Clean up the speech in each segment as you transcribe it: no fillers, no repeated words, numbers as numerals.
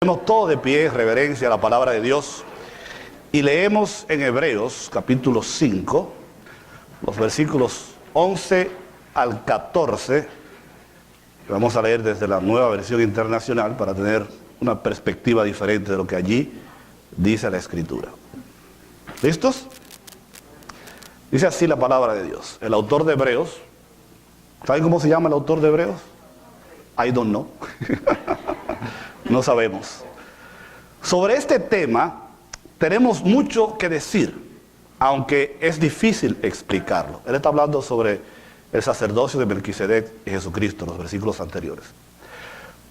Ponemos todo de pie en reverencia a la palabra de Dios y leemos en Hebreos capítulo 5, los versículos 11 al 14. Vamos a leer desde la Nueva Versión Internacional para tener una perspectiva diferente de lo que allí dice la Escritura. ¿Listos? Dice así la palabra de Dios. El autor de Hebreos, ¿saben cómo se llama el autor de Hebreos? I don't know. No sabemos. Sobre este tema tenemos mucho que decir, aunque es difícil explicarlo. Él está hablando sobre el sacerdocio de Melquisedec y Jesucristo en los versículos anteriores.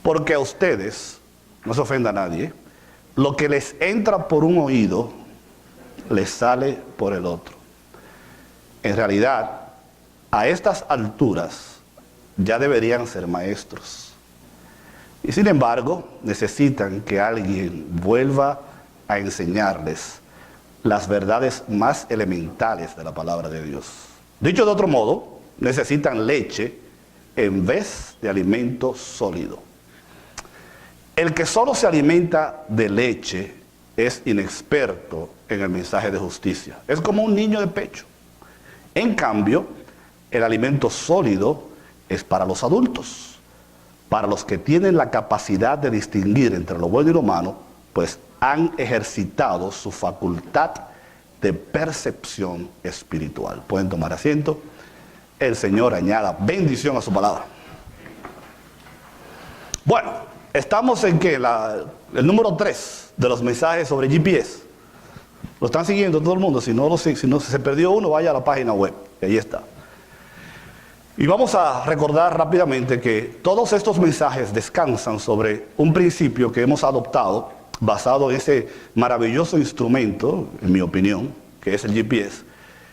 Porque a ustedes, no se ofenda a nadie, lo que les entra por un oído, les sale por el otro. En realidad, a estas alturas ya deberían ser maestros. Y sin embargo, necesitan que alguien vuelva a enseñarles las verdades más elementales de la palabra de Dios. Dicho de otro modo, necesitan leche en vez de alimento sólido. El que solo se alimenta de leche es inexperto en el mensaje de justicia. Es como un niño de pecho. En cambio, el alimento sólido es para los adultos, para los que tienen la capacidad de distinguir entre lo bueno y lo malo, pues han ejercitado su facultad de percepción espiritual. Pueden tomar asiento. El Señor añada bendición a su palabra. Bueno, estamos en que el número 3 de los mensajes sobre GPS. Lo están siguiendo todo el mundo. Si no se perdió uno, vaya a la página web. Y ahí está. Y vamos a recordar rápidamente que todos estos mensajes descansan sobre un principio que hemos adoptado, basado en ese maravilloso instrumento, en mi opinión, que es el GPS,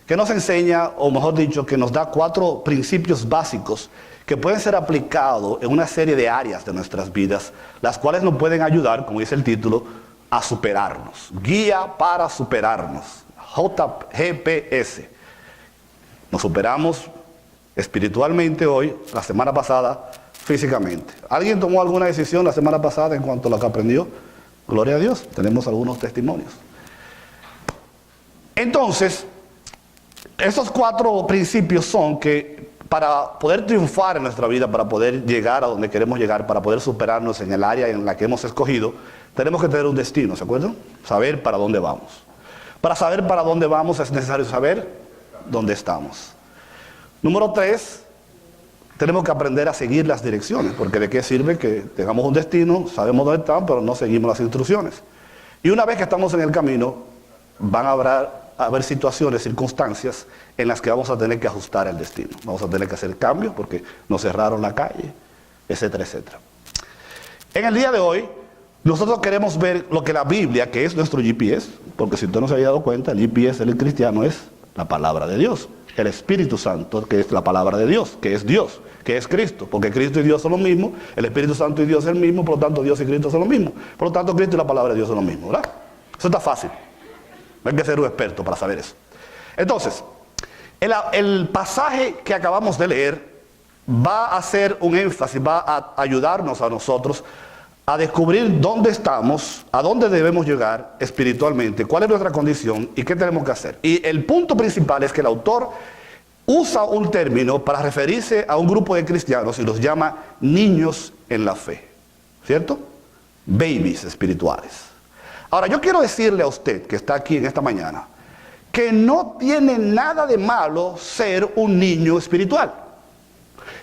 que nos enseña, o mejor dicho, que nos da 4 principios básicos que pueden ser aplicados en una serie de áreas de nuestras vidas, las cuales nos pueden ayudar, como dice el título, a superarnos. Guía para superarnos. JGPS. Nos superamos espiritualmente hoy, la semana pasada, físicamente. ¿Alguien tomó alguna decisión la semana pasada en cuanto a lo que aprendió? Gloria a Dios, tenemos algunos testimonios. Entonces, esos 4 principios son que para poder triunfar en nuestra vida, para poder llegar a donde queremos llegar, para poder superarnos en el área en la que hemos escogido, tenemos que tener un destino, ¿se acuerdan? Saber para dónde vamos. Para saber para dónde vamos es necesario saber dónde estamos. Número 3, tenemos que aprender a seguir las direcciones, porque de qué sirve que tengamos un destino, sabemos dónde estamos, pero no seguimos las instrucciones. Y una vez que estamos en el camino, van a haber situaciones, circunstancias en las que vamos a tener que ajustar el destino. Vamos a tener que hacer cambios porque nos cerraron la calle, etcétera, etcétera. En el día de hoy, nosotros queremos ver lo que la Biblia, que es nuestro GPS, porque si usted no se había dado cuenta, el GPS del cristiano es la palabra de Dios. El Espíritu Santo, que es la palabra de Dios, que es Cristo, porque Cristo y Dios son lo mismo, el Espíritu Santo y Dios es el mismo, por lo tanto Dios y Cristo son lo mismo, por lo tanto Cristo y la palabra de Dios son lo mismo, ¿verdad? Eso está fácil, no hay que ser un experto para saber eso. Entonces, el pasaje que acabamos de leer va a hacer un énfasis, va a ayudarnos a nosotros a descubrir dónde estamos, a dónde debemos llegar espiritualmente, cuál es nuestra condición y qué tenemos que hacer. Y el punto principal es que el autor usa un término para referirse a un grupo de cristianos y los llama niños en la fe, ¿cierto? Babies espirituales. Ahora, yo quiero decirle a usted que está aquí en esta mañana que no tiene nada de malo ser un niño espiritual.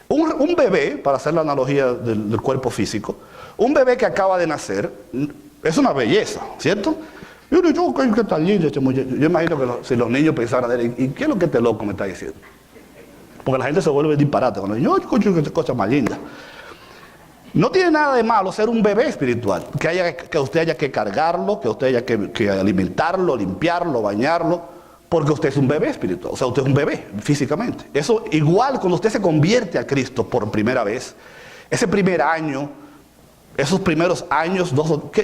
Un bebé, para hacer la analogía del cuerpo físico, un bebé que acaba de nacer es una belleza, ¿cierto? Yo qué tan lindo este muchacho. Yo imagino que si los niños pensaran de él, ¿y qué es lo que este loco me está diciendo? Porque la gente se vuelve disparate cuando dice, yo qué cosa más linda. No tiene nada de malo ser un bebé espiritual, que usted haya que cargarlo, que usted haya que alimentarlo, limpiarlo, bañarlo, porque usted es un bebé espiritual, o sea, usted es un bebé físicamente. Eso igual cuando usted se convierte a Cristo por primera vez, ese primer año, esos primeros años,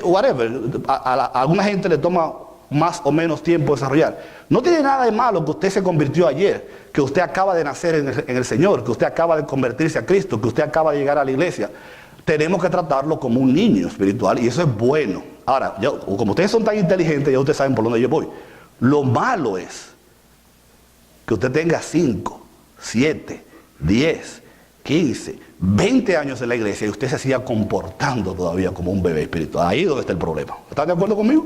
whatever, a alguna gente le toma más o menos tiempo desarrollar. No tiene nada de malo que usted se convirtió ayer, que usted acaba de nacer en el Señor, que usted acaba de convertirse a Cristo, que usted acaba de llegar a la iglesia. tenemos que tratarlo como un niño espiritual y eso es bueno. Ahora, como ustedes son tan inteligentes, ya ustedes saben por dónde yo voy. Lo malo es que usted tenga 5, 7, 10, 15, 20 años en la iglesia y usted se siga comportando todavía como un bebé espiritual. Ahí es donde está el problema. ¿Están de acuerdo conmigo?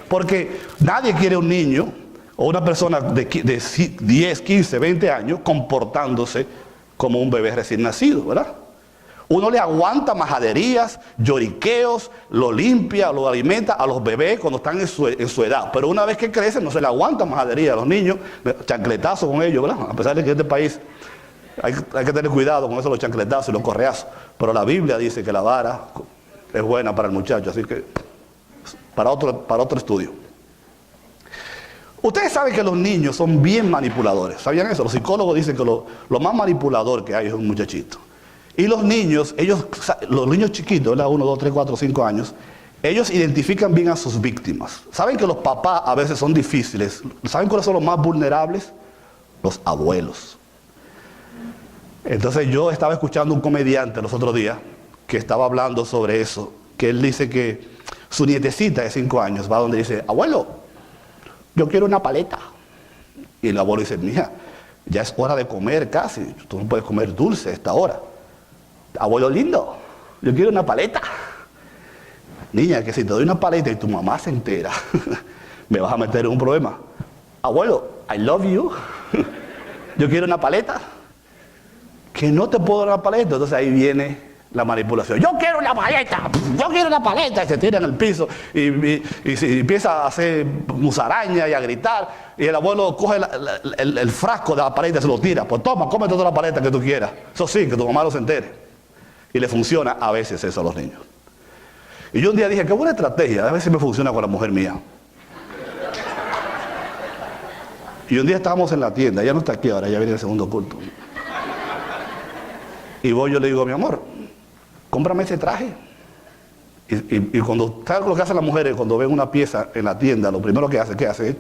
Porque nadie quiere un niño o una persona de 10, 15, 20 años comportándose como un bebé recién nacido, ¿verdad? Uno le aguanta majaderías, lloriqueos, lo limpia, lo alimenta a los bebés cuando están en su edad. Pero una vez que crecen no se le aguanta majadería a los niños, chancletazos con ellos, ¿verdad? A pesar de que en este país hay que tener cuidado con eso, los chancletazos y los correazos. Pero la Biblia dice que la vara es buena para el muchacho, así que para otro estudio. Ustedes saben que los niños son bien manipuladores, ¿sabían eso? Los psicólogos dicen que lo más manipulador que hay es un muchachito. Y los niños chiquitos, ¿verdad? 1, 2, 3, 4, 5 años, ellos identifican bien a sus víctimas. ¿Saben que los papás a veces son difíciles? ¿Saben cuáles son los más vulnerables? Los abuelos. Entonces yo estaba escuchando un comediante los otros días que estaba hablando sobre eso, que él dice que su nietecita de 5 años va donde dice, abuelo, yo quiero una paleta. Y el abuelo dice, mija, ya es hora de comer casi, tú no puedes comer dulce a esta hora. Abuelo lindo, yo quiero una paleta. Niña, que si te doy una paleta y tu mamá se entera, me vas a meter en un problema. Abuelo, I love you, yo quiero una paleta. Que no te puedo dar una paleta, entonces ahí viene la manipulación. Yo quiero una paleta, yo quiero una paleta. Y se tira en el piso y se empieza a hacer musaraña y a gritar. Y el abuelo coge el frasco de la paleta y se lo tira. Pues toma, cómete toda la paleta que tú quieras. Eso sí, que tu mamá no se entere. Y le funciona a veces eso a los niños. Y yo un día dije, qué buena estrategia, a ver si me funciona con la mujer mía. Y un día estábamos en la tienda, ella no está aquí ahora, ya viene el segundo culto. Y voy, yo le digo, mi amor, cómprame ese traje. Y cuando, ¿sabes lo que hacen las mujeres cuando ven una pieza en la tienda? Lo primero que hace, ¿qué hace?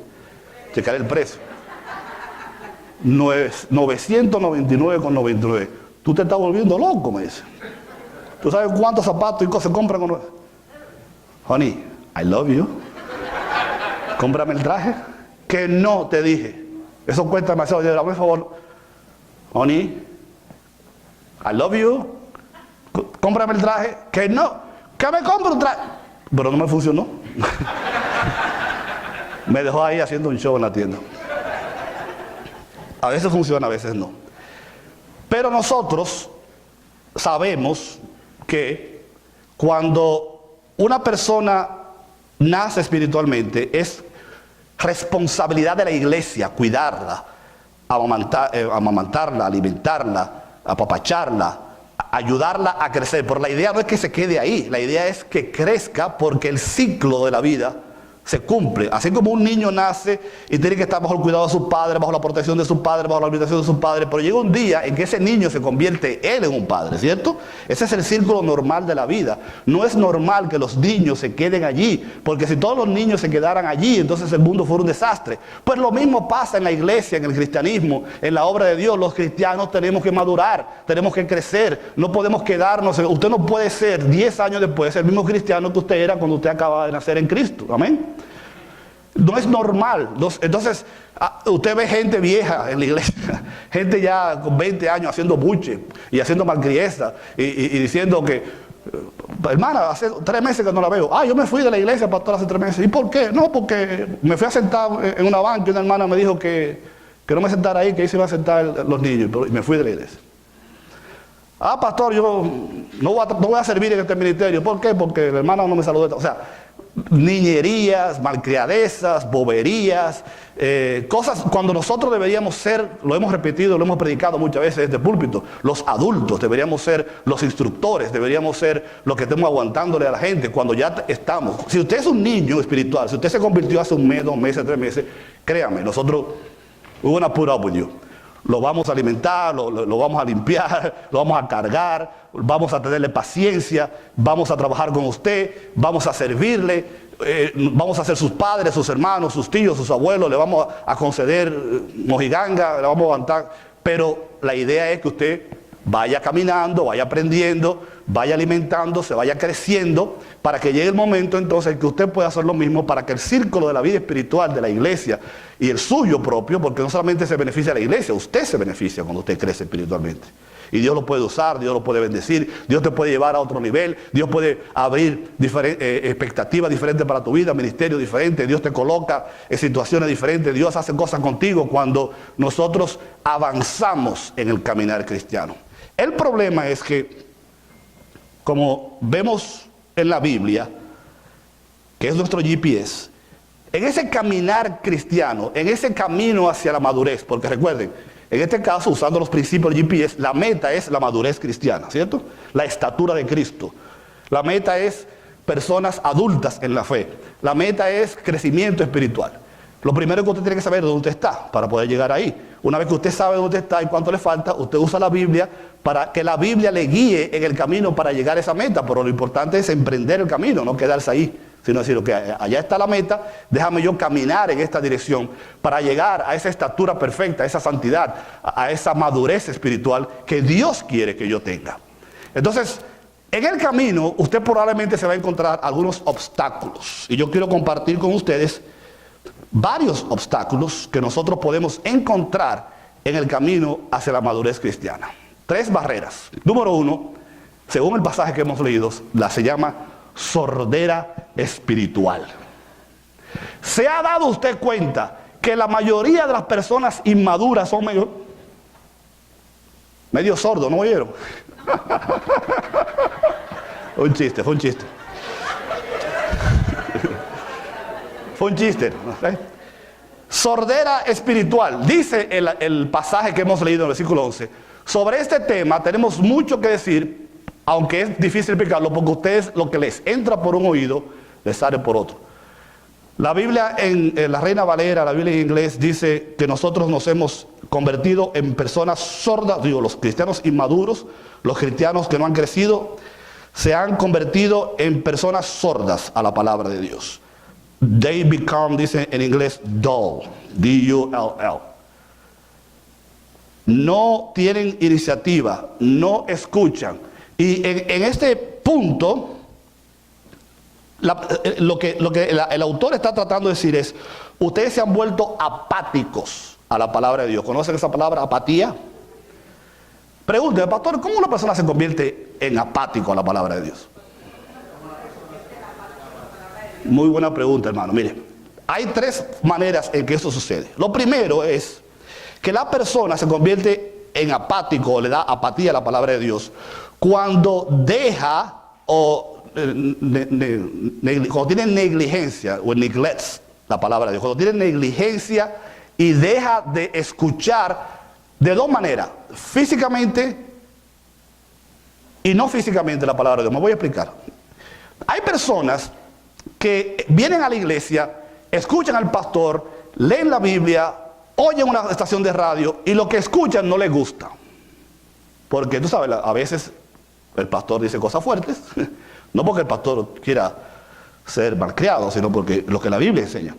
Checar el precio. 999,99. Tú te estás volviendo loco, me dice. ¿Tú sabes cuántos zapatos y cosas se compran con... Honey, I love you. Cómprame el traje. Que no, te dije. Eso cuesta demasiado. Yo, por favor. Honey, I love you. Cómprame el traje. Que no. Que me compre un traje. Pero no me funcionó. Me dejó ahí haciendo un show en la tienda. A veces funciona, a veces no. Pero nosotros sabemos que cuando una persona nace espiritualmente es responsabilidad de la iglesia cuidarla, amamantarla, alimentarla, apapacharla, ayudarla a crecer. Pero la idea no es que se quede ahí, la idea es que crezca porque el ciclo de la vida se cumple. Así como un niño nace y tiene que estar bajo el cuidado de sus padres, bajo la protección de sus padres, bajo la alimentación de sus padres, pero llega un día en que ese niño se convierte él en un padre, ¿cierto? Ese es el círculo normal de la vida. No es normal que los niños se queden allí, porque si todos los niños se quedaran allí, entonces el mundo fuera un desastre. Pues lo mismo pasa en la iglesia, en el cristianismo, en la obra de Dios. Los cristianos tenemos que madurar, tenemos que crecer, no podemos quedarnos. Usted no puede ser 10 años después el mismo cristiano que usted era cuando usted acaba de nacer en Cristo. Amén. No es normal. Entonces, usted ve gente vieja en la iglesia, gente ya con 20 años haciendo buche y haciendo malcrianza y diciendo que, hermana, hace 3 meses que no la veo. Yo me fui de la iglesia, pastor, hace 3 meses. ¿Y por qué? No, porque me fui a sentar en una banca y una hermana me dijo que no me sentara ahí, que ahí se iban a sentar los niños, y me fui de la iglesia. Pastor, yo no voy a servir en este ministerio. ¿Por qué? Porque la hermana no me saludó. O sea, niñerías, malcriadezas, boberías, cosas cuando nosotros deberíamos ser, lo hemos repetido, lo hemos predicado muchas veces desde el púlpito, los adultos deberíamos ser los instructores, deberíamos ser los que estemos aguantándole a la gente cuando ya estamos. Si usted es un niño espiritual, si usted se convirtió hace 1 mes, 2 meses, 3 meses, créame, nosotros we wanna put up with you. Lo vamos a alimentar, lo vamos a limpiar, lo vamos a cargar, vamos a tenerle paciencia, vamos a trabajar con usted, vamos a servirle, vamos a ser sus padres, sus hermanos, sus tíos, sus abuelos, le vamos a conceder mojiganga, le vamos a aguantar. Pero la idea es que usted vaya caminando, vaya aprendiendo, vaya alimentándose, vaya creciendo, para que llegue el momento entonces en que usted pueda hacer lo mismo, para que el círculo de la vida espiritual de la iglesia y el suyo propio, porque no solamente se beneficia la iglesia, usted se beneficia cuando usted crece espiritualmente. Y Dios lo puede usar, Dios lo puede bendecir, Dios te puede llevar a otro nivel, Dios puede abrir expectativas diferentes para tu vida, ministerio diferente, Dios te coloca en situaciones diferentes, Dios hace cosas contigo cuando nosotros avanzamos en el caminar cristiano. El problema es que, como vemos en la Biblia, que es nuestro GPS, en ese caminar cristiano, en ese camino hacia la madurez, porque recuerden, en este caso, usando los principios del GPS, la meta es la madurez cristiana, ¿cierto? La estatura de Cristo. La meta es personas adultas en la fe. La meta es crecimiento espiritual. Lo primero que usted tiene que saber es dónde usted está para poder llegar ahí. Una vez que usted sabe dónde está y cuánto le falta, usted usa la Biblia para que la Biblia le guíe en el camino para llegar a esa meta. Pero lo importante es emprender el camino, no quedarse ahí, sino decir, ok, allá está la meta, déjame yo caminar en esta dirección para llegar a esa estatura perfecta, a esa santidad, a esa madurez espiritual que Dios quiere que yo tenga. Entonces, en el camino usted probablemente se va a encontrar algunos obstáculos. Y yo quiero compartir con ustedes varios obstáculos que nosotros podemos encontrar en el camino hacia la madurez cristiana. 3 barreras. Número 1, según el pasaje que hemos leído, se llama sordera espiritual. ¿Se ha dado usted cuenta que la mayoría de las personas inmaduras son medio sordos? ¿No oyeron? Fue un chiste. Fue un chiste. Sordera espiritual. Dice el pasaje que hemos leído en el versículo 11. Sobre este tema tenemos mucho que decir, aunque es difícil explicarlo, porque ustedes lo que les entra por un oído, les sale por otro. La Biblia en la Reina Valera, la Biblia en inglés, dice que nosotros nos hemos convertido en personas sordas. Digo, los cristianos inmaduros, los cristianos que no han crecido, se han convertido en personas sordas a la palabra de Dios. They become, dice en inglés, dull, D-U-L-L. No tienen iniciativa, no escuchan. Y en este punto, lo que el autor está tratando de decir es, ustedes se han vuelto apáticos a la palabra de Dios. ¿Conocen esa palabra, apatía? Pregúnteme, pastor, ¿cómo una persona se convierte en apático a la palabra de Dios? Muy buena pregunta, hermano. Mire, hay 3 maneras en que eso sucede. Lo primero es que la persona se convierte en apático, o le da apatía a la palabra de Dios, cuando deja o cuando tiene negligencia, o neglects la palabra de Dios, cuando tiene negligencia y deja de escuchar de 2 maneras, físicamente y no físicamente la palabra de Dios. Me voy a explicar. Hay personas que vienen a la iglesia, escuchan al pastor, leen la Biblia, oyen una estación de radio y lo que escuchan no les gusta. Porque tú sabes, a veces el pastor dice cosas fuertes, no porque el pastor quiera ser malcriado, sino porque lo que la Biblia enseña.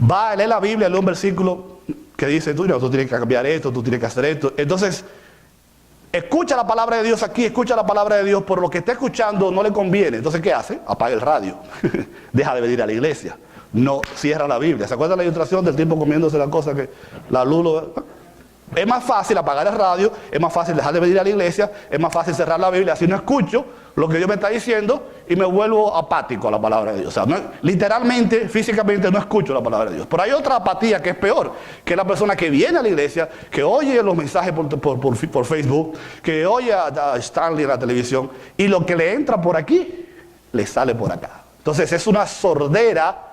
Va a leer la Biblia, lee un versículo que dice, tú tienes que cambiar esto, tú tienes que hacer esto. Entonces, escucha la palabra de Dios aquí, escucha la palabra de Dios, por lo que está escuchando no le conviene. Entonces, ¿qué hace? Apaga el radio, deja de venir a la iglesia, no cierra la Biblia. ¿Se acuerdan la ilustración del tipo comiéndose la cosa que la luz Es más fácil apagar el radio, es más fácil dejar de venir a la iglesia, es más fácil cerrar la Biblia, así no escucho lo que Dios me está diciendo y me vuelvo apático a la palabra de Dios. O sea, literalmente, físicamente no escucho la palabra de Dios. Pero hay otra apatía que es peor, que es la persona que viene a la iglesia, que oye los mensajes por Facebook, que oye a Stanley en la televisión y lo que le entra por aquí, le sale por acá. Entonces es una sordera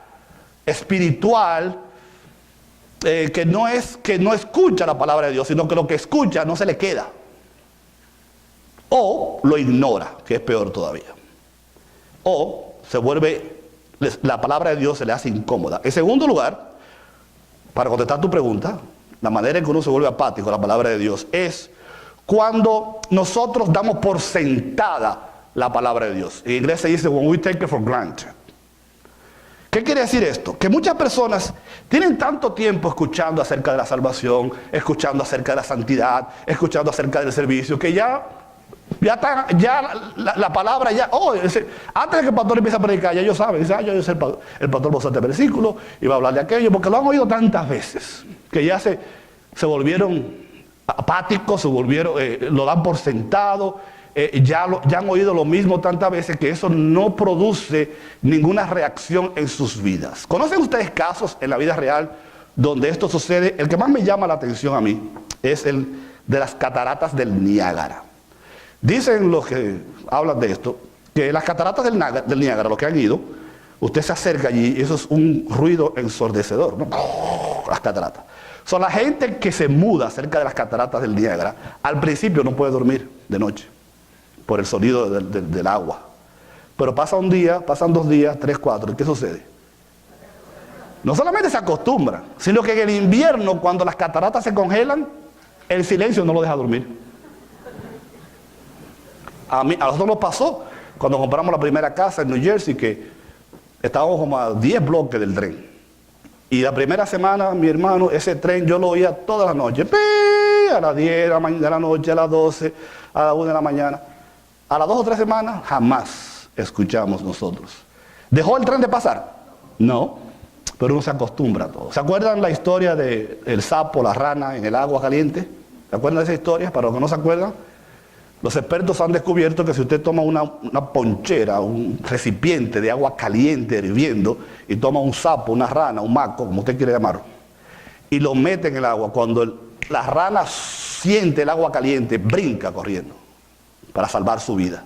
espiritual que no escucha la palabra de Dios, sino que lo que escucha no se le queda. O lo ignora, que es peor todavía. O se vuelve, la palabra de Dios se le hace incómoda. En segundo lugar, para contestar tu pregunta, la manera en que uno se vuelve apático a la palabra de Dios es cuando nosotros damos por sentada la palabra de Dios. En inglés se dice when we take it for granted. ¿Qué quiere decir esto? Que muchas personas tienen tanto tiempo escuchando acerca de la salvación, escuchando acerca de la santidad, escuchando acerca del servicio, que ya la palabra ya, antes de que el pastor empiece a predicar, ya ellos saben, yo soy el pastor va a usar este versículo y va a hablar de aquello, porque lo han oído tantas veces, que ya se volvieron apáticos, lo dan por sentado, ya han oído lo mismo tantas veces que eso no produce ninguna reacción en sus vidas. ¿Conocen ustedes casos en la vida real donde esto sucede? El que más me llama la atención a mí es el de las cataratas del Niágara. Dicen los que hablan de esto, que las cataratas del Niágara, los que han ido, usted se acerca allí y eso es un ruido ensordecedor, ¿no? Las cataratas. Son la gente que se muda cerca de las cataratas del Niágara, al principio no puede dormir de noche, por el sonido del agua. Pero pasa un día, pasan 2 días, 3, 4, ¿y qué sucede? No solamente se acostumbran, sino que en el invierno, cuando las cataratas se congelan, el silencio no lo deja dormir. A nosotros nos pasó cuando compramos la primera casa en New Jersey, que estábamos como a 10 bloques del tren. Y la primera semana, mi hermano, ese tren yo lo oía toda la noche. ¡Pi! A las 10 de la noche, a las 12, a las 1 de la mañana. A las 2 o 3 semanas, jamás escuchamos nosotros. ¿Dejó el tren de pasar? No, pero uno se acostumbra a todo. ¿Se acuerdan la historia del sapo, la rana en el agua caliente? ¿Se acuerdan de esa historia? Para los que no se acuerdan, los expertos han descubierto que si usted toma una ponchera, un recipiente de agua caliente hirviendo, y toma un sapo, una rana, un maco, como usted quiere llamarlo, y lo mete en el agua, cuando la rana siente el agua caliente, brinca corriendo para salvar su vida.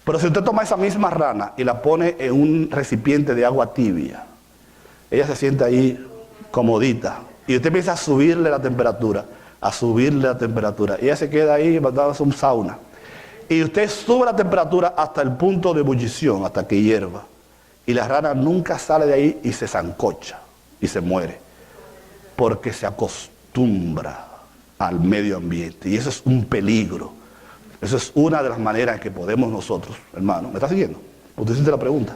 Pero si usted toma esa misma rana y la pone en un recipiente de agua tibia, ella se siente ahí comodita, y usted empieza a subirle la temperatura, y ella se queda ahí dándose un sauna. Y usted sube la temperatura hasta el punto de ebullición, hasta que hierva. Y la rana nunca sale de ahí y se sancocha y se muere. Porque se acostumbra al medio ambiente. Y eso es un peligro. Eso es una de las maneras en que podemos nosotros, hermano, ¿me está siguiendo? Usted siente la pregunta.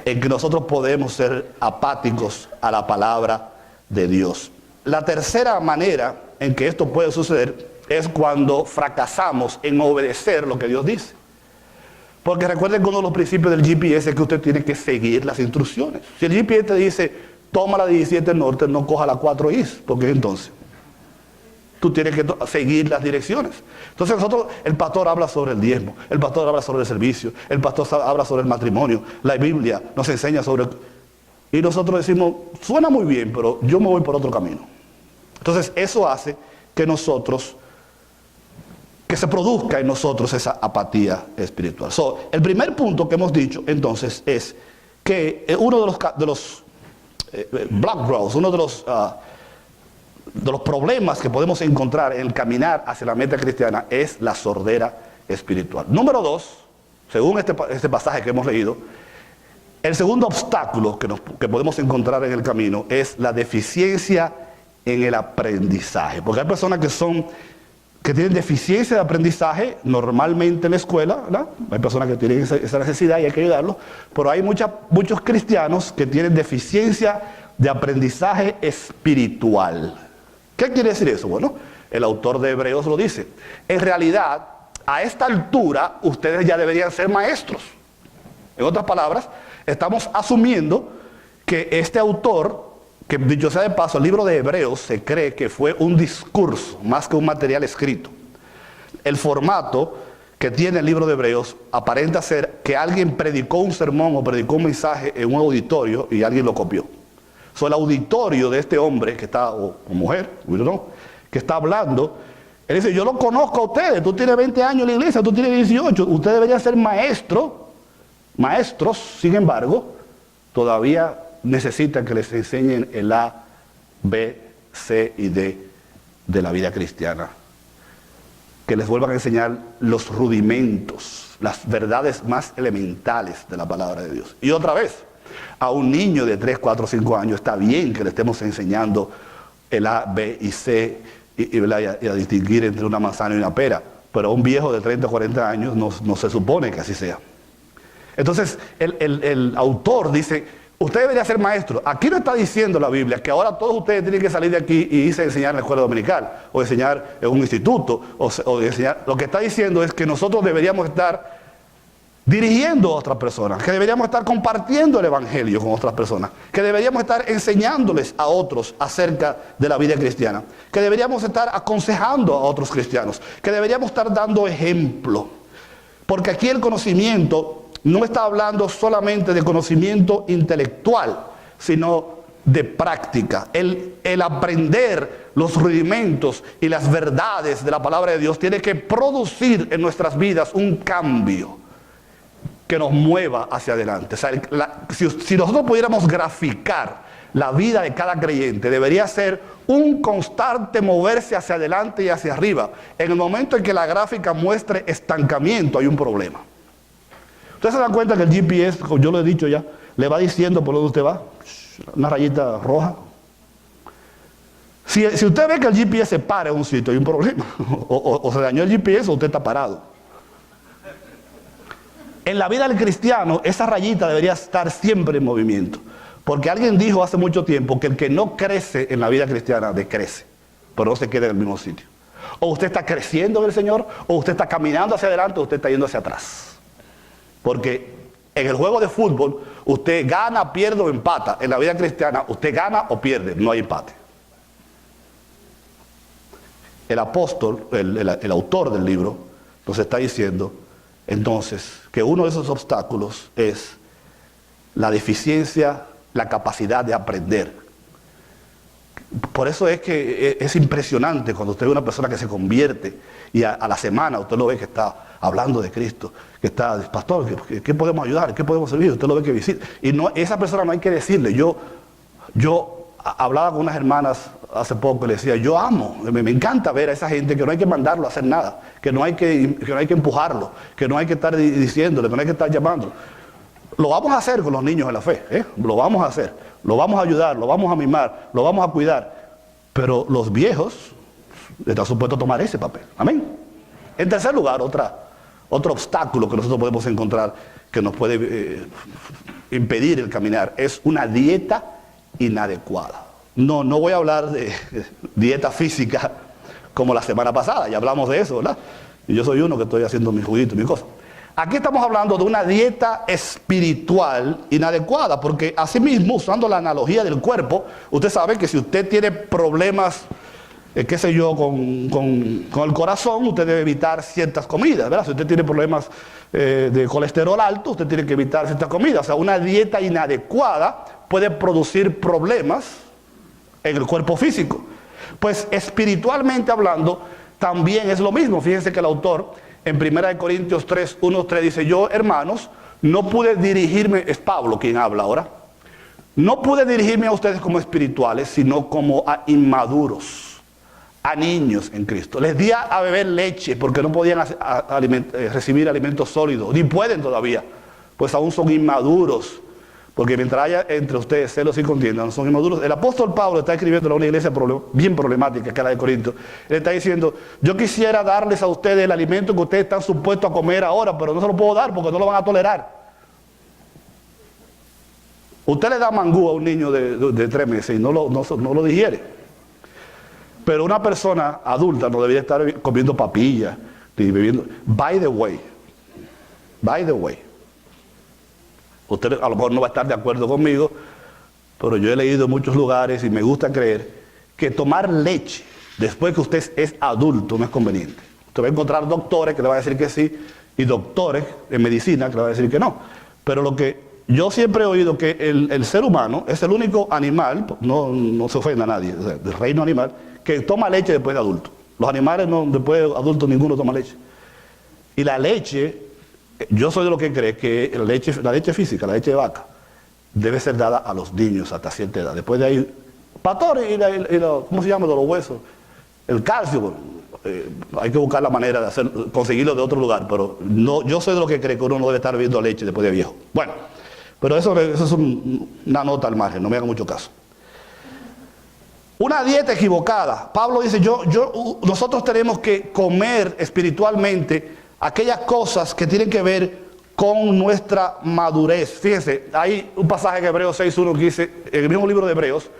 En que nosotros podemos ser apáticos a la palabra de Dios. La tercera manera en que esto puede suceder es cuando fracasamos en obedecer lo que Dios dice. Porque recuerden que uno de los principios del GPS es que usted tiene que seguir las instrucciones. Si el GPS te dice, toma la 17 norte, no coja la 4 east, porque entonces tú tienes que seguir las direcciones. Entonces el pastor habla sobre el diezmo, el pastor habla sobre el servicio, el pastor habla sobre el matrimonio, la Biblia nos enseña sobre... Y nosotros decimos, suena muy bien, pero yo me voy por otro camino. Entonces eso hace que se produzca en nosotros esa apatía espiritual. El primer punto que hemos dicho entonces es que uno de los black growth, uno de los problemas que podemos encontrar en el caminar hacia la meta cristiana es la sordera espiritual. Número 2, según este pasaje que hemos leído, el segundo obstáculo que podemos encontrar en el camino es la deficiencia en el aprendizaje. Porque hay personas que tienen deficiencia de aprendizaje normalmente en la escuela, ¿verdad? Hay personas que tienen esa necesidad y hay que ayudarlos, pero hay muchos cristianos que tienen deficiencia de aprendizaje espiritual. ¿Qué quiere decir eso? Bueno, el autor de Hebreos lo dice. En realidad, a esta altura, ustedes ya deberían ser maestros. En otras palabras, estamos asumiendo que este autor, que dicho sea de paso, el libro de Hebreos se cree que fue un discurso más que un material escrito. El formato que tiene el libro de Hebreos aparenta ser que alguien predicó un sermón o predicó un mensaje en un auditorio y alguien lo copió. El auditorio de este hombre que está, o mujer, que está hablando, él dice, yo lo conozco a ustedes, tú tienes 20 años en la iglesia, tú tienes 18, ustedes deberían ser maestros, sin embargo, todavía necesitan que les enseñen el A, B, C y D de la vida cristiana. Que les vuelvan a enseñar los rudimentos, las verdades más elementales de la palabra de Dios. Y otra vez, a un niño de 3, 4, 5 años está bien que le estemos enseñando el A, B y C y a distinguir entre una manzana y una pera. Pero a un viejo de 30 o 40 años no se supone que así sea. Entonces el autor dice, usted debería ser maestro. Aquí no está diciendo la Biblia que ahora todos ustedes tienen que salir de aquí y irse a enseñar en la escuela dominical, o enseñar en un instituto, o enseñar. Lo que está diciendo es que nosotros deberíamos estar dirigiendo a otras personas, que deberíamos estar compartiendo el evangelio con otras personas, que deberíamos estar enseñándoles a otros acerca de la vida cristiana, que deberíamos estar aconsejando a otros cristianos, que deberíamos estar dando ejemplo. Porque aquí el conocimiento no está hablando solamente de conocimiento intelectual, sino de práctica. El aprender los rudimentos y las verdades de la palabra de Dios tiene que producir en nuestras vidas un cambio que nos mueva hacia adelante. O sea, si nosotros pudiéramos graficar la vida de cada creyente, debería ser un constante moverse hacia adelante y hacia arriba. En el momento en que la gráfica muestre estancamiento, hay un problema. Ustedes se dan cuenta que el GPS, como yo lo he dicho ya, le va diciendo por dónde usted va, una rayita roja. Si usted ve que el GPS se para en un sitio, hay un problema. O se dañó el GPS o usted está parado. En la vida del cristiano, esa rayita debería estar siempre en movimiento. Porque alguien dijo hace mucho tiempo que el que no crece en la vida cristiana decrece, pero no se queda en el mismo sitio. O usted está creciendo en el Señor, o usted está caminando hacia adelante, o usted está yendo hacia atrás. Porque en el juego de fútbol, usted gana, pierde o empata. En la vida cristiana, usted gana o pierde, no hay empate. El apóstol, el autor del libro, nos está diciendo entonces que uno de esos obstáculos es la deficiencia, la capacidad de aprender. Por eso es que es impresionante cuando usted ve una persona que se convierte y a la semana usted lo ve que está hablando de Cristo, que está, pastor, ¿qué podemos ayudar? ¿Qué podemos servir? Usted lo ve que visita. Y no, esa persona no hay que decirle. Yo hablaba con unas hermanas hace poco y le decía, yo amo, me encanta ver a esa gente que no hay que mandarlo a hacer nada, que no hay que empujarlo, que no hay que estar diciéndole, que no hay que estar llamándolo. Lo vamos a hacer con los niños de la fe, lo vamos a hacer, lo vamos a ayudar, lo vamos a mimar, lo vamos a cuidar. Pero los viejos están supuestos a tomar ese papel. Amén. En tercer lugar, otro obstáculo que nosotros podemos encontrar que nos puede impedir el caminar es una dieta inadecuada. No voy a hablar de dieta física como la semana pasada, ya hablamos de eso, ¿verdad? Y yo soy uno que estoy haciendo mi juguito, mi cosa. Aquí estamos hablando de una dieta espiritual inadecuada, porque asimismo, usando la analogía del cuerpo, usted sabe que si usted tiene problemas, qué sé yo, con el corazón, usted debe evitar ciertas comidas, ¿verdad? Si usted tiene problemas de colesterol alto, usted tiene que evitar ciertas comidas. O sea, una dieta inadecuada puede producir problemas en el cuerpo físico. Pues espiritualmente hablando, también es lo mismo. Fíjense que el autor en 1 Corintios 3, 1, 3 dice, yo, hermanos, no pude dirigirme, es Pablo quien habla ahora, no pude dirigirme a ustedes como espirituales, sino como a inmaduros, a niños en Cristo. Les di a beber leche porque no podían recibir alimentos sólidos, ni pueden todavía, pues aún son inmaduros. Porque mientras haya entre ustedes celos y contiendas, no son inmaduros. El apóstol Pablo está escribiendo a una iglesia bien problemática, que es la de Corinto. Él está diciendo, yo quisiera darles a ustedes el alimento que ustedes están supuestos a comer ahora, pero no se lo puedo dar porque no lo van a tolerar. Usted le da mangú a un niño de 3 meses y no lo digiere. Pero una persona adulta no debería estar comiendo papillas ni bebiendo. By the way. Usted a lo mejor no va a estar de acuerdo conmigo, pero yo he leído en muchos lugares y me gusta creer que tomar leche después que usted es adulto no es conveniente. Usted va a encontrar doctores que le van a decir que sí y doctores en medicina que le van a decir que no. Pero lo que yo siempre he oído que el ser humano es el único animal, no se ofenda a nadie, o sea, del reino animal, que toma leche después de adulto. Los animales después de adulto ninguno toma leche. Y la leche, yo soy de lo que cree que la leche física, la leche de vaca, debe ser dada a los niños hasta cierta edad. Después de ahí, pastores ¿cómo se llama? De los huesos. El calcio, hay que buscar la manera de conseguirlo de otro lugar, pero yo soy de lo que cree que uno no debe estar bebiendo leche después de viejo. Bueno, pero eso es una nota al margen, no me haga mucho caso. Una dieta equivocada. Pablo dice, nosotros tenemos que comer espiritualmente aquellas cosas que tienen que ver con nuestra madurez. Fíjense, hay un pasaje en Hebreos 6.1 que dice, en el mismo libro de Hebreos,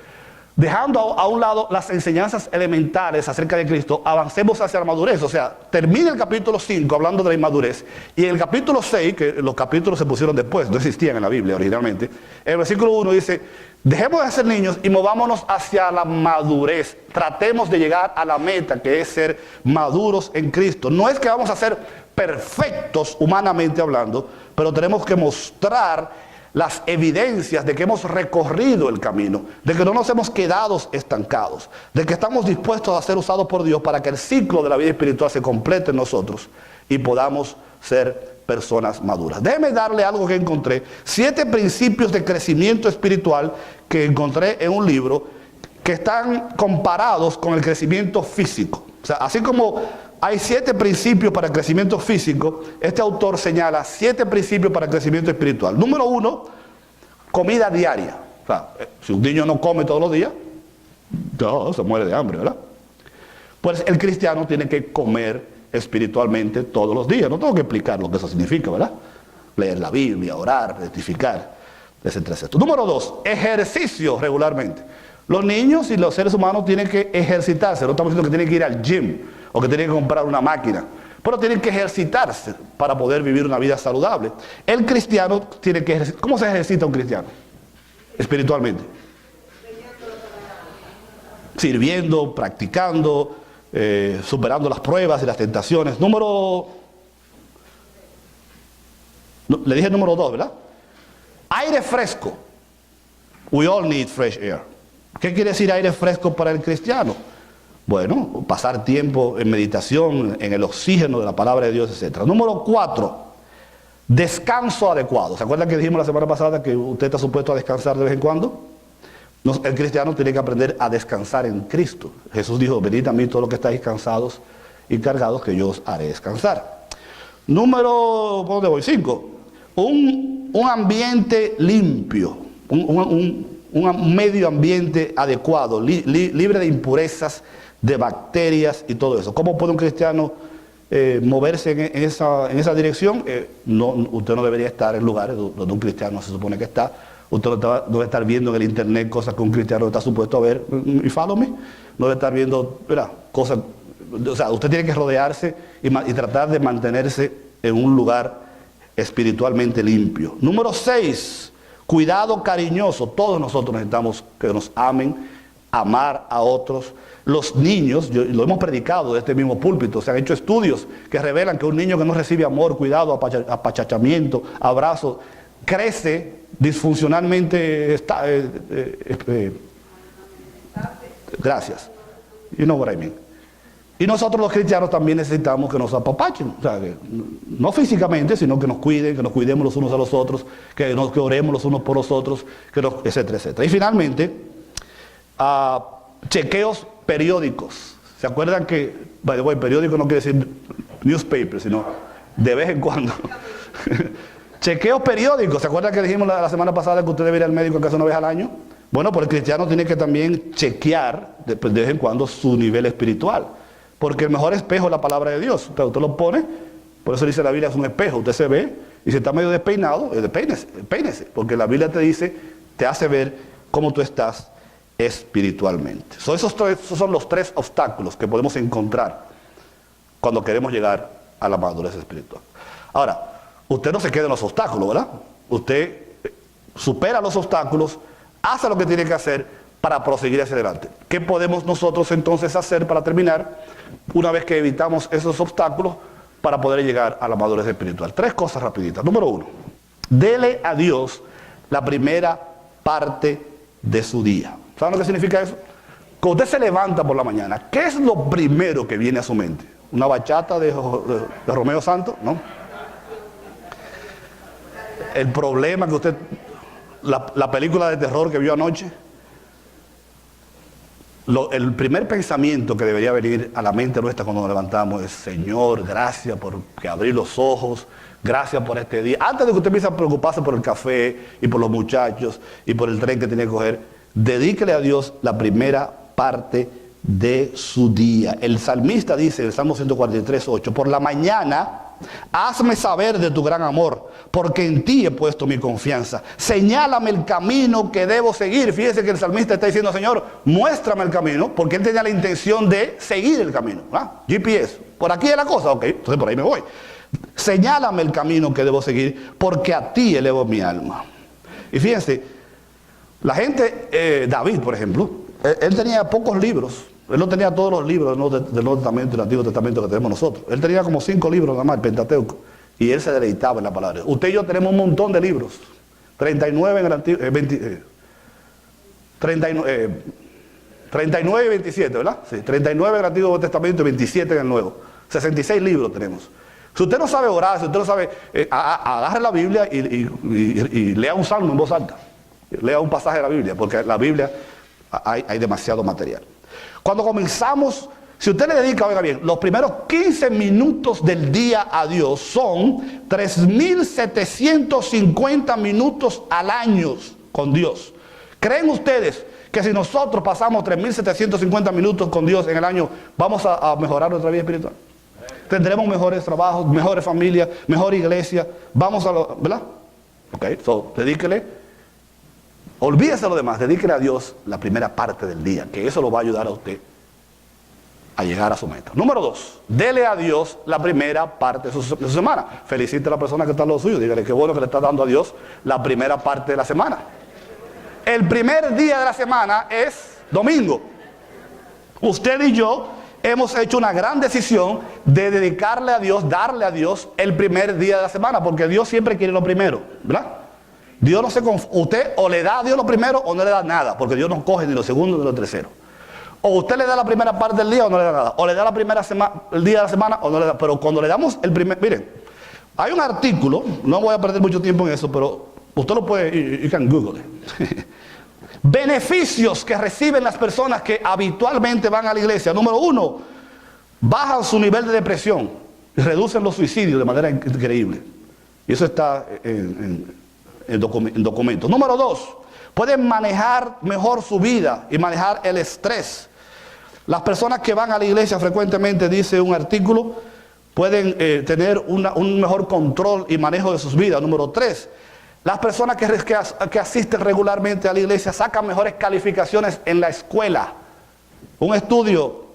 dejando a un lado las enseñanzas elementales acerca de Cristo, avancemos hacia la madurez. O sea, termina el capítulo 5 hablando de la inmadurez, y en el capítulo 6, que los capítulos se pusieron después, no existían en la Biblia originalmente, en el versículo 1 dice, dejemos de ser niños y movámonos hacia la madurez. Tratemos de llegar a la meta, que es ser maduros en Cristo. No es que vamos a ser perfectos humanamente hablando, pero tenemos que mostrar las evidencias de que hemos recorrido el camino, de que no nos hemos quedado estancados, de que estamos dispuestos a ser usados por Dios para que el ciclo de la vida espiritual se complete en nosotros y podamos ser personas maduras. Déjeme darle algo que encontré, 7 principios de crecimiento espiritual que encontré en un libro que están comparados con el crecimiento físico. O sea, así como hay 7 principios para el crecimiento físico, este autor señala 7 principios para el crecimiento espiritual. Número 1, comida diaria. O sea, si un niño no come todos los días, no, se muere de hambre, ¿verdad? Pues el cristiano tiene que comer espiritualmente todos los días. No tengo que explicar lo que eso significa, ¿verdad? Leer la Biblia, orar, rectificar, etcétera, etcétera. Número 2, ejercicio regularmente. Los niños y los seres humanos tienen que ejercitarse. No estamos diciendo que tienen que ir al gym o que tienen que comprar una máquina, pero tienen que ejercitarse para poder vivir una vida saludable. El cristiano tiene que ejercitar. ¿Cómo se ejercita un cristiano? Espiritualmente. Sirviendo, practicando, superando las pruebas y las tentaciones. Le dije número 2, ¿verdad? Aire fresco. We all need fresh air. ¿Qué quiere decir aire fresco para el cristiano? Bueno, pasar tiempo en meditación, en el oxígeno de la palabra de Dios, etc. Número 4, descanso adecuado. ¿Se acuerdan que dijimos la semana pasada que usted está supuesto a descansar de vez en cuando? El cristiano tiene que aprender a descansar en Cristo. Jesús dijo, venid a mí todos los que estáis cansados y cargados, que yo os haré descansar. Número, ¿por dónde voy? 5, un ambiente limpio, un medio ambiente adecuado, libre de impurezas, de bacterias y todo eso. ¿Cómo puede un cristiano moverse en esa dirección? Usted no debería estar en lugares donde un cristiano se supone que está. Usted no debe estar viendo en el internet cosas que un cristiano está supuesto a ver. ¿Y follow me? No debe estar viendo, ¿verdad?, cosas. O sea, usted tiene que rodearse y tratar de mantenerse en un lugar espiritualmente limpio. Número 6, cuidado cariñoso. Todos nosotros necesitamos que nos amen, amar a otros. Los niños, lo hemos predicado de este mismo púlpito, se han hecho estudios que revelan que un niño que no recibe amor, cuidado, apachachamiento, abrazo, crece disfuncionalmente. Gracias. You know what I mean. Y nosotros los cristianos también necesitamos que nos apapachen, o sea, no físicamente, sino que nos cuiden, que nos cuidemos los unos a los otros, que oremos los unos por los otros, etcétera, etcétera. Y finalmente, chequeos periódicos. ¿Se acuerdan que, by the way, periódico no quiere decir newspaper, sino de vez en cuando? Chequeos periódicos. ¿Se acuerdan que dijimos la semana pasada que usted debe ir al médico casi una vez al año? Bueno, pues el cristiano tiene que también chequear de vez en cuando su nivel espiritual. Porque el mejor espejo es la palabra de Dios. Usted lo pone, por eso dice la Biblia, es un espejo. Usted se ve y si está medio despeinado, peínese. Porque la Biblia te dice, te hace ver cómo tú estás espiritualmente. Esos son los 3 obstáculos que podemos encontrar cuando queremos llegar a la madurez espiritual. Ahora, usted no se queda en los obstáculos, ¿verdad? Usted supera los obstáculos, hace lo que tiene que hacer para proseguir hacia adelante. ¿Qué podemos nosotros entonces hacer para terminar, una vez que evitamos esos obstáculos, para poder llegar a la madurez espiritual? 3 cosas rapiditas. Número 1, dele a Dios la primera parte de su día. ¿Saben lo que significa eso? Cuando usted se levanta por la mañana, ¿qué es lo primero que viene a su mente? ¿Una bachata de Romeo Santos? ¿No? El problema que usted, la película de terror que vio anoche. El primer pensamiento que debería venir a la mente nuestra cuando nos levantamos es: Señor, gracias por que abrir los ojos, gracias por este día. Antes de que usted empiece a preocuparse por el café y por los muchachos y por el tren que tiene que coger, dedíquele a Dios la primera parte de su día. El salmista dice en el Salmo 143:8, por la mañana Hazme saber de tu gran amor, porque en ti he puesto mi confianza. Señálame el camino que debo seguir. Fíjese que el salmista está diciendo, Señor, muéstrame el camino, porque él tenía la intención de seguir el camino. GPS, por aquí es la cosa, ok, entonces por ahí me voy. Señálame el camino que debo seguir, porque a ti elevo mi alma. Y fíjense, la gente, David, por ejemplo, él tenía pocos libros. Él no tenía todos los libros del Nuevo Testamento y del Antiguo Testamento que tenemos nosotros. Él tenía como 5 libros nada más, el Pentateuco. Y él se deleitaba en la palabra. Usted y yo tenemos un montón de libros. 39 en el Antiguo, 39 y 27, ¿verdad? Sí, 39 en el Antiguo Testamento y 27 en el Nuevo. 66 libros tenemos. Si usted no sabe orar, si usted no sabe, agarre la Biblia y lea un salmo en voz alta. Lea un pasaje de la Biblia, porque en la Biblia hay demasiado material. Cuando comenzamos, si usted le dedica, oiga bien, los primeros 15 minutos del día a Dios son 3.750 minutos al año con Dios. ¿Creen ustedes que si nosotros pasamos 3.750 minutos con Dios en el año, vamos a mejorar nuestra vida espiritual? Tendremos mejores trabajos, mejores familias, mejor iglesia, ¿verdad? Ok, dedíquele, olvídese lo demás, dedíquele a Dios la primera parte del día, que eso lo va a ayudar a usted a llegar a su meta. Número 2, dele a Dios la primera parte de su semana. Felicite a la persona que está en lo suyo, dígale qué bueno que le está dando a Dios la primera parte de la semana. El primer día de la semana es domingo. Usted y yo hemos hecho una gran decisión de dedicarle a Dios, darle a Dios el primer día de la semana, porque Dios siempre quiere lo primero, ¿verdad? Dios no se usted o le da a Dios lo primero o no le da nada, porque Dios no coge ni lo segundo ni lo tercero. O usted le da la primera parte del día o no le da nada, o le da la primera semana, el día de la semana o no le da, pero cuando le damos el primer, miren, hay un artículo, no voy a perder mucho tiempo en eso, pero usted lo puede, you can Google it. Beneficios que reciben las personas que habitualmente van a la iglesia. Número 1, bajan su nivel de depresión y reducen los suicidios de manera increíble. Y eso está en documentos. Número 2, pueden manejar mejor su vida y manejar el estrés. Las personas que van a la iglesia frecuentemente, dice un artículo, pueden tener un mejor control y manejo de sus vidas. Número 3, las personas que asisten regularmente a la iglesia sacan mejores calificaciones en la escuela. Un estudio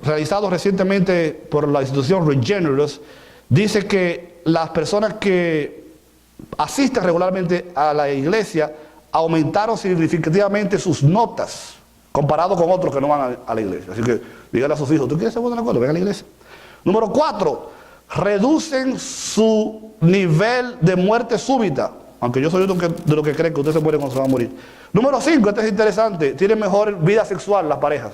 realizado recientemente por la institución Regeneros dice que las personas que asisten regularmente a la iglesia aumentaron significativamente sus notas comparado con otros que no van a la iglesia. Así que díganle a sus hijos, ¿tú quieres ser bueno en la escuela? Ven a la iglesia. Número 4, reducen su nivel de muerte súbita, aunque yo soy uno de los que creen que usted se muere cuando se va a morir. Número 5, este es interesante, tienen mejor vida sexual las parejas.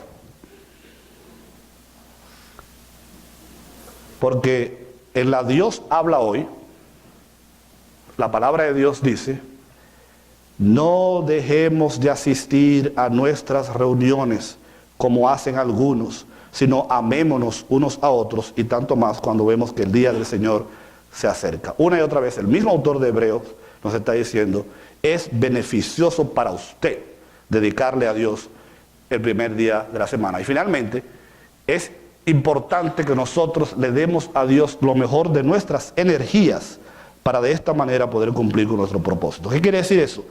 Porque en la Dios habla hoy, la palabra de Dios dice, no dejemos de asistir a nuestras reuniones como hacen algunos, sino amémonos unos a otros y tanto más cuando vemos que el día del Señor se acerca. Una y otra vez el mismo autor de Hebreos nos está diciendo, es beneficioso para usted dedicarle a Dios el primer día de la semana. Y finalmente, es importante que nosotros le demos a Dios lo mejor de nuestras energías para de esta manera poder cumplir con nuestro propósito. ¿Qué quiere decir eso?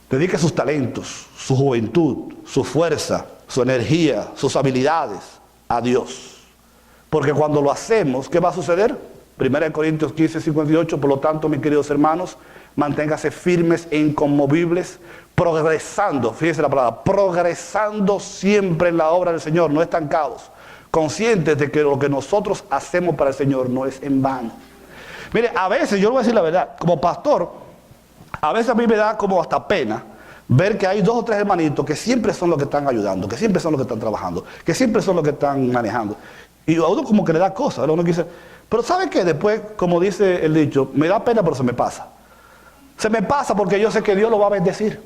Dedique sus talentos, su juventud, su fuerza, su energía, sus habilidades a Dios. Porque cuando lo hacemos, ¿qué va a suceder? 1 Corintios 15, 58, por lo tanto, mis queridos hermanos, manténgase firmes e inconmovibles, progresando, fíjense la palabra, progresando siempre en la obra del Señor, no estancados, conscientes de que lo que nosotros hacemos para el Señor no es en vano. Mire, a veces, yo le voy a decir la verdad, como pastor, a veces a mí me da como hasta pena ver que hay 2 o 3 hermanitos que siempre son los que están ayudando, que siempre son los que están trabajando, que siempre son los que están manejando. Y a uno como que le da cosas, ¿verdad? Uno dice, pero ¿sabe qué? Después, como dice el dicho, me da pena pero se me pasa. Se me pasa porque yo sé que Dios lo va a bendecir.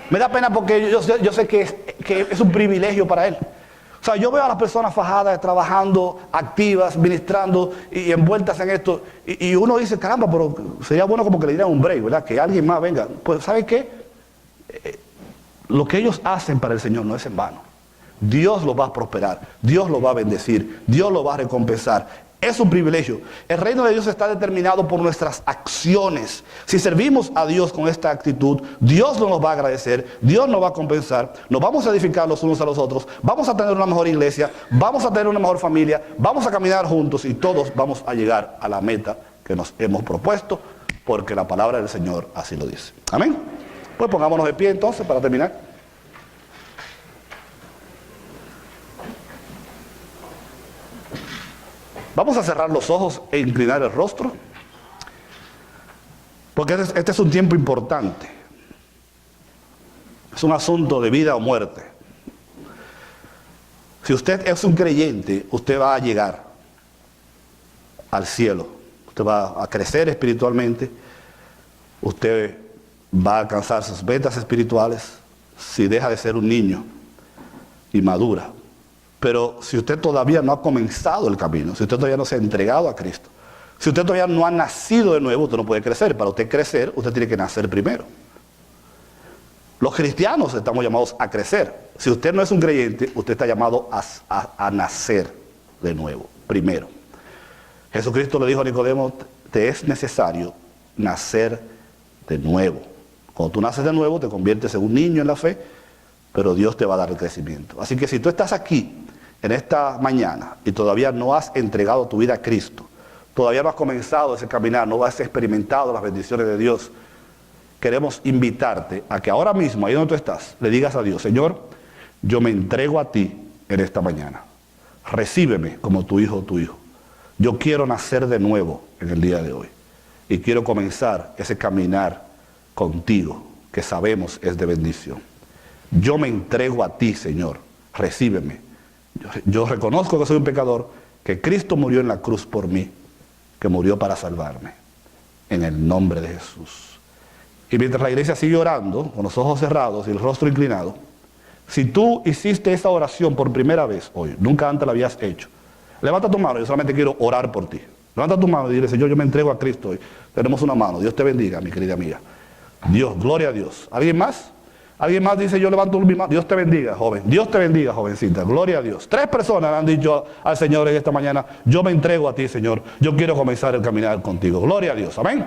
Me da pena porque yo sé que es un privilegio para Él. O sea, yo veo a las personas fajadas, trabajando, activas, ministrando y envueltas en esto. Y uno dice, caramba, pero sería bueno como que le dieran un break, ¿verdad? Que alguien más venga. Pues, ¿sabe qué? Lo que ellos hacen para el Señor no es en vano. Dios los va a prosperar, Dios los va a bendecir, Dios los va a recompensar. Es un privilegio. El reino de Dios está determinado por nuestras acciones. Si servimos a Dios con esta actitud, Dios nos va a agradecer, Dios nos va a compensar, nos vamos a edificar los unos a los otros, vamos a tener una mejor iglesia, vamos a tener una mejor familia, vamos a caminar juntos y todos vamos a llegar a la meta que nos hemos propuesto, porque la palabra del Señor así lo dice. Amén. Pues pongámonos de pie entonces para terminar. Vamos a cerrar los ojos e inclinar el rostro, porque este es un tiempo importante. Es un asunto de vida o muerte. Si usted es un creyente, usted va a llegar al cielo. Usted va a crecer espiritualmente. Usted va a alcanzar sus metas espirituales si deja de ser un niño y madura. Pero si usted todavía no ha comenzado el camino, si usted todavía no se ha entregado a Cristo, si usted todavía no ha nacido de nuevo, usted no puede crecer. Para usted crecer, usted tiene que nacer primero. Los cristianos estamos llamados a crecer. Si usted no es un creyente, usted está llamado a nacer de nuevo, primero. Jesucristo le dijo a Nicodemo, te es necesario nacer de nuevo. Cuando tú naces de nuevo, te conviertes en un niño en la fe, pero Dios te va a dar el crecimiento. Así que si tú estás aquí en esta mañana y todavía no has entregado tu vida a Cristo, todavía no has comenzado ese caminar, no has experimentado las bendiciones de Dios, queremos invitarte a que ahora mismo, ahí donde tú estás, le digas a Dios, Señor, yo me entrego a ti en esta mañana. Recíbeme como tu hijo o tu hijo. Yo quiero nacer de nuevo en el día de hoy y quiero comenzar ese caminar contigo que sabemos es de bendición. Yo me entrego a ti, Señor. Recíbeme. Yo reconozco que soy un pecador, que Cristo murió en la cruz por mí, que murió para salvarme. En el nombre de Jesús. Y mientras la iglesia sigue orando, con los ojos cerrados y el rostro inclinado, si tú hiciste esa oración por primera vez hoy, nunca antes la habías hecho, levanta tu mano, yo solamente quiero orar por ti. Levanta tu mano y dile, Señor, yo me entrego a Cristo hoy. Tenemos una mano. Dios te bendiga, mi querida amiga. Dios, gloria a Dios. ¿Alguien más? Alguien más dice, yo levanto mi mano. Dios te bendiga, joven. Dios te bendiga, jovencita. Gloria a Dios. 3 personas le han dicho al Señor en esta mañana, yo me entrego a ti, Señor. Yo quiero comenzar el caminar contigo. Gloria a Dios. Amén.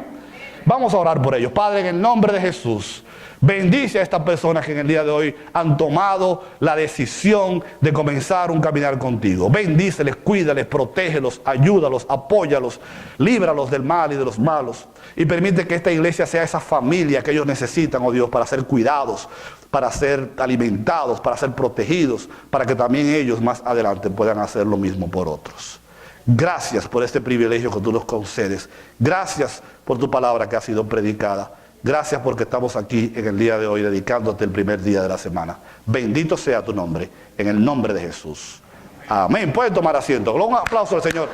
Vamos a orar por ellos. Padre, en el nombre de Jesús, bendice a estas personas que en el día de hoy han tomado la decisión de comenzar un caminar contigo. Bendíceles, cuídales, protégelos, ayúdalos, apóyalos, líbralos del mal y de los malos. Y permite que esta iglesia sea esa familia que ellos necesitan, oh Dios, para ser cuidados, para ser alimentados, para ser protegidos, para que también ellos más adelante puedan hacer lo mismo por otros. Gracias por este privilegio que tú nos concedes. Gracias por tu palabra que ha sido predicada. Gracias porque estamos aquí en el día de hoy dedicándote el primer día de la semana. Bendito sea tu nombre, en el nombre de Jesús. Amén. Pueden tomar asiento. Un aplauso al Señor.